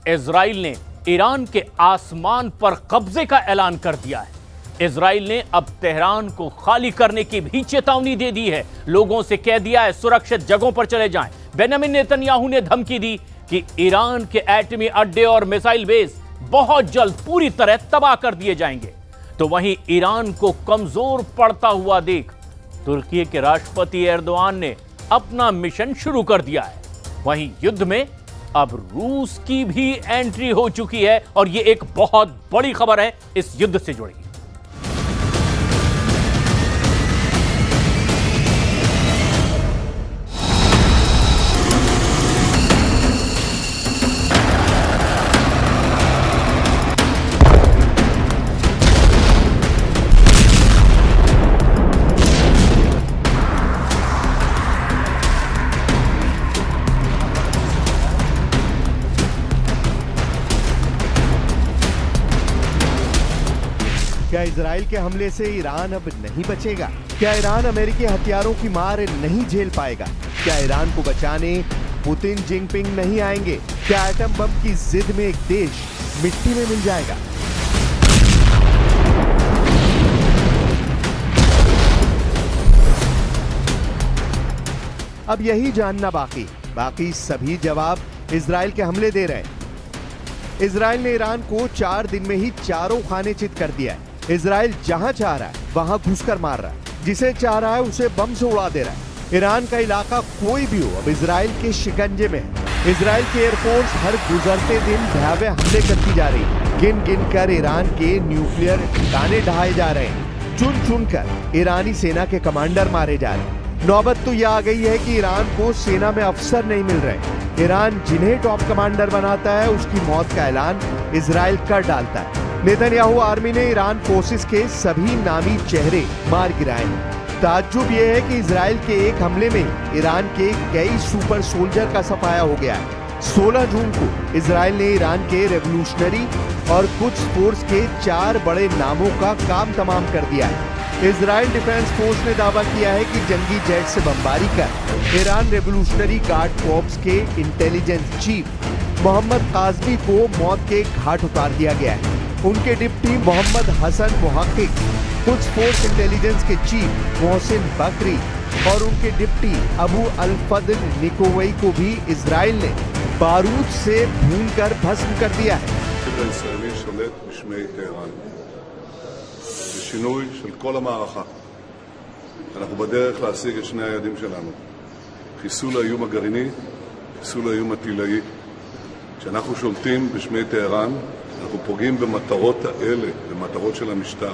Israel ने Iran के आसमान पर कब्जे का ऐलान कर दिया है। इजराइल ने अब तेहरान को खाली करने की भी चेतावनी दे दी है। लोगों से कह दिया है सुरक्षित जगहों पर चले जाएं। बेंजामिन नेतन्याहू ने धमकी दी कि ईरान के एटमी अड्डे और मिसाइल बेस बहुत जल्द पूरी तरह तबाह कर दिए जाएंगे। तो वहीं ईरान को कमजोर पड़ता हुआ देख तुर्की के राष्ट्रपति एर्दोआन ने अपना मिशन शुरू कर दिया है। वहीं युद्ध में अब रूस की भी एंट्री हो चुकी है और यह एक बहुत बड़ी खबर है इस युद्ध से जुड़ी। क्या इजराइल के हमले से ईरान अब नहीं बचेगा? क्या ईरान अमेरिकी हथियारों की मार नहीं झेल पाएगा? क्या ईरान को बचाने पुतिन जिनपिंग नहीं आएंगे? क्या एटम बम की जिद में एक देश मिट्टी में मिल जाएगा? अब यही जानना बाकी सभी जवाब इजराइल के हमले दे रहे हैं। इजराइल ने ईरान को 4 दिन में ही चारों खाने चित कर दिया है। इजराइल जहां चाह रहा है वहां घुसकर मार रहा है, जिसे चाह रहा है उसे बम से उड़ा दे रहा है। ईरान का इलाका कोई भी हो अब इजराइल के शिकंजे में है। इजराइल की एयरफोर्स हर गुजरते दिन भयावह हमले करती जा रही है। गिन गिन कर ईरान के न्यूक्लियर ठिकाने ढहाए जा रहे हैं। चुन चुन कर ईरानी सेना के कमांडर मारे जा रहे हैं। नौबत तो यह आ गई है कि ईरान को सेना में अफसर नहीं मिल रहे। ईरान जिन्हें टॉप कमांडर बनाता है उसकी मौत का ऐलान इजराइल कर डालता है। नेतन्याहू आर्मी ने ईरान फोर्सेस के सभी नामी चेहरे मार गिराए हैं। ताज्जुब यह है कि इजराइल के एक हमले में ईरान के कई सुपर सोल्जर का सफाया हो गया है। 16 जून को इजराइल ने ईरान के रेवोल्यूशनरी और कुछ फोर्स के 4 बड़े नामों का काम तमाम कर दिया है। इजराइल डिफेंस फोर्स ने दावा किया है कि जंगी जेट से बमबारी कर ईरान रेवोल्यूशनरी गार्ड कॉर्प्स के इंटेलिजेंस चीफ मोहम्मद काज़मी को मौत के घाट उतार दिया गया है। उनके डिप्टी मोहम्मद हसन मुहक्किक, कुछ फोर्स इंटेलिजेंस के चीफ मोहसिन बकरी और उनके डिप्टी अबू अल-फद्ल निकोवई को भी इजराइल ने बारूद से भूनकर भस्म कर दिया है। שינוי של כל המערכה. אנחנו בדרך להשיג את שני היעדים שלנו. חיסול האיום הגרעיני, חיסול האיום הטילאי. כשאנחנו שולטים בשמי טהרן, אנחנו פוגעים במטרות האלה, במטרות של המשטר.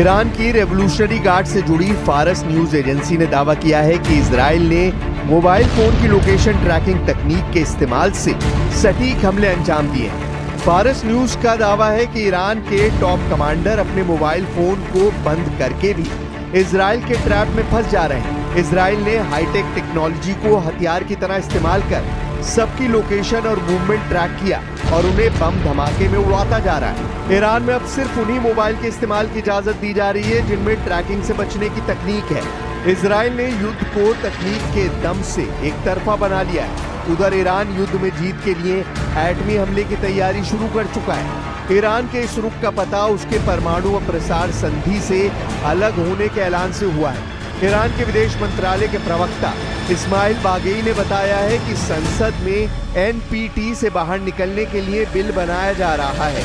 ईरान की रेवोल्यूशनरी गार्ड से जुड़ी फारस न्यूज एजेंसी ने दावा किया है कि इजराइल ने मोबाइल फोन की लोकेशन ट्रैकिंग तकनीक के इस्तेमाल से सटीक हमले अंजाम दिए हैं। फारस न्यूज का दावा है कि ईरान के टॉप कमांडर अपने मोबाइल फोन को बंद करके भी इजराइल के ट्रैप में फंस जा रहे हैं। इजराइल ने हाईटेक टेक्नोलॉजी को हथियार की तरह इस्तेमाल कर सबकी लोकेशन और मूवमेंट ट्रैक किया और उन्हें बम धमाके में उड़ाता जा रहा है। ईरान में अब सिर्फ उन्हीं मोबाइल के इस्तेमाल की इजाजत दी जा रही है जिनमें ट्रैकिंग से बचने की तकनीक है। इजराइल ने युद्ध को तकनीक के दम से एक तरफा बना लिया है। उधर ईरान युद्ध में जीत के लिए एटमी हमले की तैयारी शुरू कर चुका है। ईरान के इस रुख का पता उसके परमाणु अप्रसार संधि से अलग होने के ऐलान से हुआ है। ईरान के विदेश मंत्रालय के प्रवक्ता इस्माइल बागेई ने बताया है कि संसद में एनपीटी से बाहर निकलने के लिए बिल बनाया जा रहा है।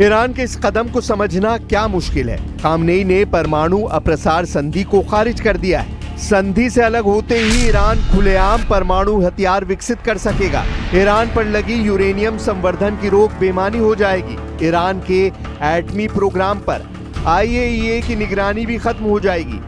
ईरान के इस कदम को समझना क्या मुश्किल है। खामनेई ने परमाणु अप्रसार संधि को खारिज कर दिया है। संधि से अलग होते ही ईरान खुलेआम परमाणु हथियार विकसित कर सकेगा। ईरान पर लगी यूरेनियम संवर्धन की रोक बेमानी हो जाएगी। ईरान के एटमी प्रोग्राम पर IAEA की निगरानी भी खत्म हो जाएगी।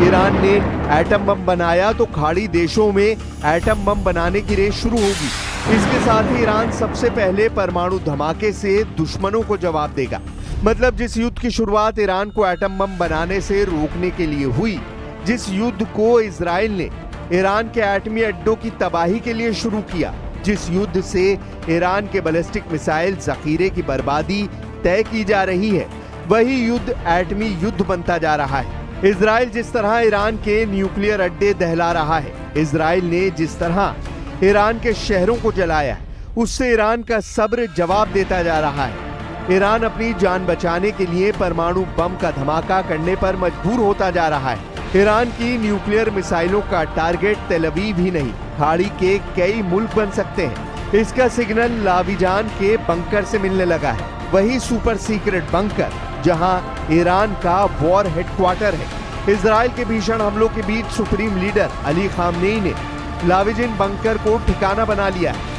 ईरान ने एटम बम बनाया तो खाड़ी देशों में एटम बम बनाने की रेस शुरू होगी। इसके साथ ही ईरान सबसे पहले परमाणु धमाके से दुश्मनों को जवाब देगा। मतलब जिस युद्ध की शुरुआत ईरान को एटम बम बनाने से रोकने के लिए हुई, जिस युद्ध को इजराइल ने ईरान के एटमी अड्डों की तबाही के लिए शुरू किया, जिस युद्ध से ईरान के बैलिस्टिक मिसाइल जखीरे की बर्बादी तय की जा रही है, वही युद्ध एटमी युद्ध बनता जा रहा है। इजराइल जिस तरह ईरान के न्यूक्लियर अड्डे दहला रहा है, इजराइल ने जिस तरह ईरान के शहरों को जलाया है, उससे ईरान का सब्र जवाब देता जा रहा है। ईरान अपनी जान बचाने के लिए परमाणु बम का धमाका करने पर मजबूर होता जा रहा है। ईरान की न्यूक्लियर मिसाइलों का टारगेट तेल अवीव ही नहीं, खाड़ी के कई मुल्क बन सकते हैं। इसका सिग्नल लाविजान के बंकर से मिलने लगा है, वही सुपर सीक्रेट बंकर जहां ईरान का वॉर हेडक्वार्टर है। इजराइल के भीषण हमलों के बीच सुप्रीम लीडर अली खामनेई ने लाविजान बंकर को ठिकाना बना लिया है।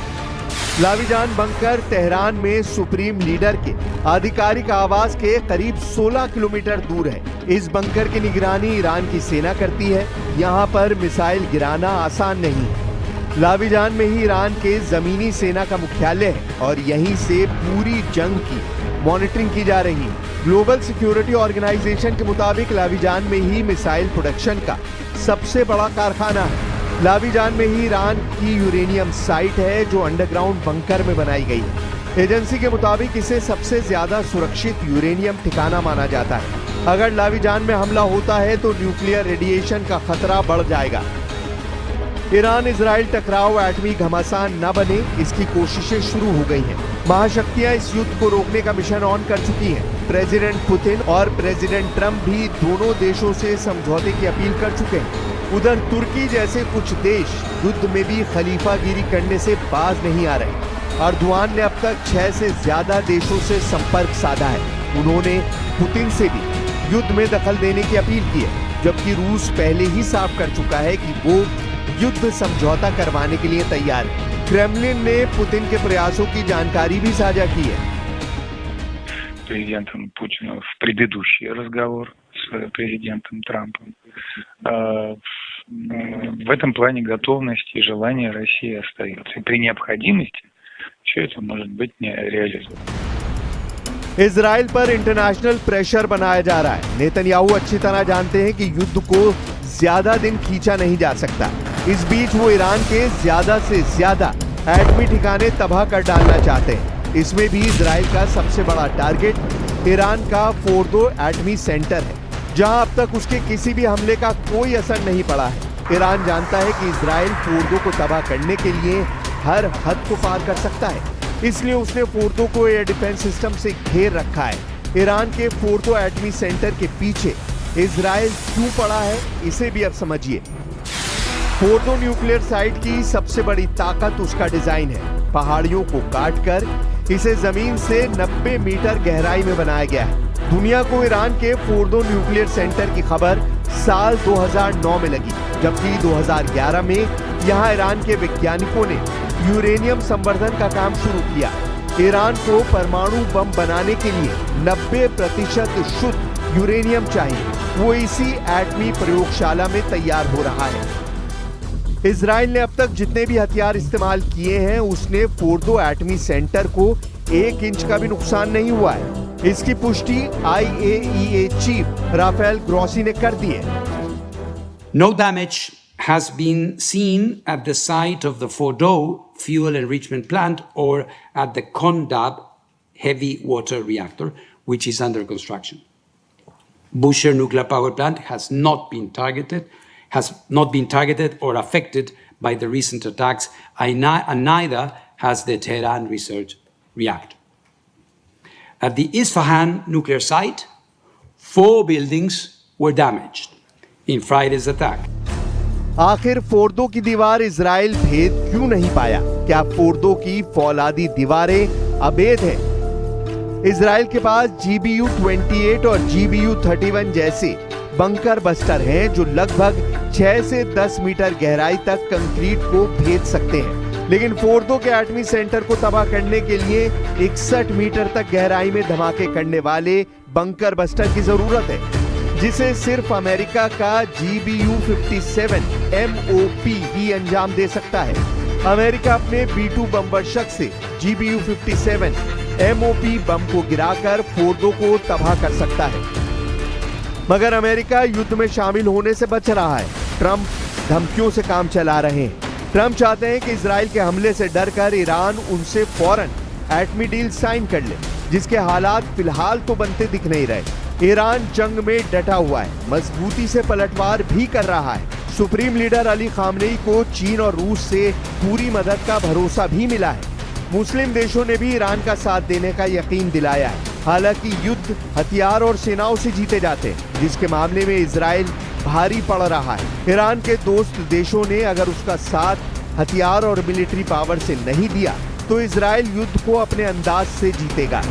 लाविजान बंकर तेहरान में सुप्रीम लीडर के आधिकारिक आवास के करीब 16 किलोमीटर दूर है। इस बंकर की निगरानी ईरान की सेना करती है। यहाँ पर मिसाइल गिराना आसान नहीं है। लाविजान में ही ईरान के जमीनी सेना का मुख्यालय है और यहीं से पूरी जंग की मॉनिटरिंग की जा रही है। ग्लोबल सिक्योरिटी ऑर्गेनाइजेशन के मुताबिक लाविजान में ही मिसाइल प्रोडक्शन का सबसे बड़ा कारखाना है। लाविजान में ही ईरान की यूरेनियम साइट है जो अंडरग्राउंड बंकर में बनाई गई है। एजेंसी के मुताबिक इसे सबसे ज्यादा सुरक्षित यूरेनियम ठिकाना माना जाता है। अगर लाविजान में हमला होता है तो न्यूक्लियर रेडिएशन का खतरा बढ़ जाएगा। ईरान इजराइल टकराव एटमी घमासान न बने, इसकी कोशिशें शुरू हो गई हैं। महाशक्तियां इस युद्ध को रोकने का मिशन ऑन कर चुकी हैं। प्रेसिडेंट पुतिन और प्रेसिडेंट ट्रंप भी दोनों देशों से समझौते की अपील कर चुके हैं। उधर तुर्की जैसे कुछ देश युद्ध में भी खलीफागिरी करने से बाज नहीं आ रहे। अर्दोआन ने अब तक 6 से ज्यादा देशों से संपर्क साधा है। उन्होंने पुतिन से भी युद्ध में दखल देने की अपील की है, जबकि रूस पहले ही साफ कर चुका है कि वो युद्ध समझौता करवाने के लिए तैयार है। क्रेमलिन ने पुतिन के प्रयासों की जानकारी भी साझा की है। Президентом Путиным в предыдущий разговор с президентом Трампом. В этом плане готовность и желание России остается. И при необходимости все это может быть не реализовано. इजराइल पर इंटरनेशनल प्रेशर बनाया जा रहा है। नेतन्याहू अच्छी तरह जानते हैं कि युद्ध को ज्यादा दिन खींचा नहीं जा सकता। इस बीच वो ईरान के ज्यादा से ज्यादा एटमी ठिकाने तबाह कर डालना चाहते हैं। इसमें भी इजराइल का सबसे बड़ा टारगेट ईरान का फोर्दो एटमी सेंटर है, जहां अब तक उसके किसी भी हमले का कोई असर नहीं पड़ा है। ईरान जानता है कि इजराइल फोर्दो को तबाह करने के लिए हर हद को पार कर सकता है, इसलिए उसने फोर्दो को एयर डिफेंस सिस्टम से घेर रखा है। ईरान के फोर्दो एटमी सेंटर के पीछे इजराइल क्यों पड़ा है, इसे भी अब समझिए। फोर्दो न्यूक्लियर साइट की सबसे बड़ी ताकत उसका डिजाइन है। पहाड़ियों को काटकर इसे जमीन से 90 मीटर गहराई में बनाया गया है। दुनिया को ईरान के फोर्दो न्यूक्लियर सेंटर की खबर साल 2009 में लगी, जबकि 2011 में यहां ईरान के वैज्ञानिकों ने यूरेनियम संवर्धन का काम शुरू किया। ईरान को परमाणु बम बनाने के लिए 90% शुद्ध यूरेनियम चाहिए। वो इसी एटमी प्रयोगशाला में तैयार हो रहा है। इजराइल ने अब तक जितने भी हथियार इस्तेमाल किए हैं, उसने फोर्दो एटमी सेंटर को 1 इंच का भी नुकसान नहीं हुआ है। इसकी पुष्टि IAEA चीफ राफेल ग्रॉसी ने कर दी है। No damage has been seen at the site of the Fordo fuel enrichment plant or at the Condab heavy water reactor, which is under construction. Bushehr nuclear power plant has not been targeted or affected by the recent attacks, and neither has the Tehran research reactor. At the Isfahan nuclear site, 4 buildings were damaged in Friday's attack. आखिर Fordow की दीवार Israel भेद क्यों नहीं पाया? क्या Fordow की फौलादी दीवारें अवैध हैं? इजराइल के पास GBU-28 और GBU-31 जैसे बंकर बस्टर हैं जो लगभग 6 से 10 मीटर गहराई तक कंक्रीट को भेज सकते हैं, लेकिन फोर्दो के एटमी सेंटर को तबाह करने के लिए 61 मीटर तक गहराई में धमाके करने वाले बंकर बस्टर की जरूरत है, जिसे सिर्फ अमेरिका का GBU-57 MOP ही अंजाम दे सकता है। अमेरिका अपने B-2 बम वर्षक से GBU-57 MOP बम को गिराकर फोर्दो को तबाह कर सकता है, मगर अमेरिका युद्ध में शामिल होने से बच रहा है। ट्रंप धमकियों से काम चला रहे हैं। ट्रंप चाहते हैं कि इजराइल के हमले से डरकर ईरान उनसे फौरन एटमी डील साइन कर ले, जिसके हालात फिलहाल तो बनते दिख नहीं रहे। ईरान जंग में डटा हुआ है, मजबूती से पलटवार भी कर रहा है। सुप्रीम लीडर अली खामनेई को चीन और रूस से पूरी मदद का भरोसा भी मिला है। मुस्लिम देशों ने भी ईरान का साथ देने का यकीन दिलाया है। हालांकि युद्ध हथियार और सेनाओं से जीते जाते हैं, जिसके मामले में इजराइल भारी पड़ रहा है। ईरान के दोस्त देशों ने अगर उसका साथ हथियार और मिलिट्री पावर से नहीं दिया तो इजराइल युद्ध को अपने अंदाज से जीतेगा।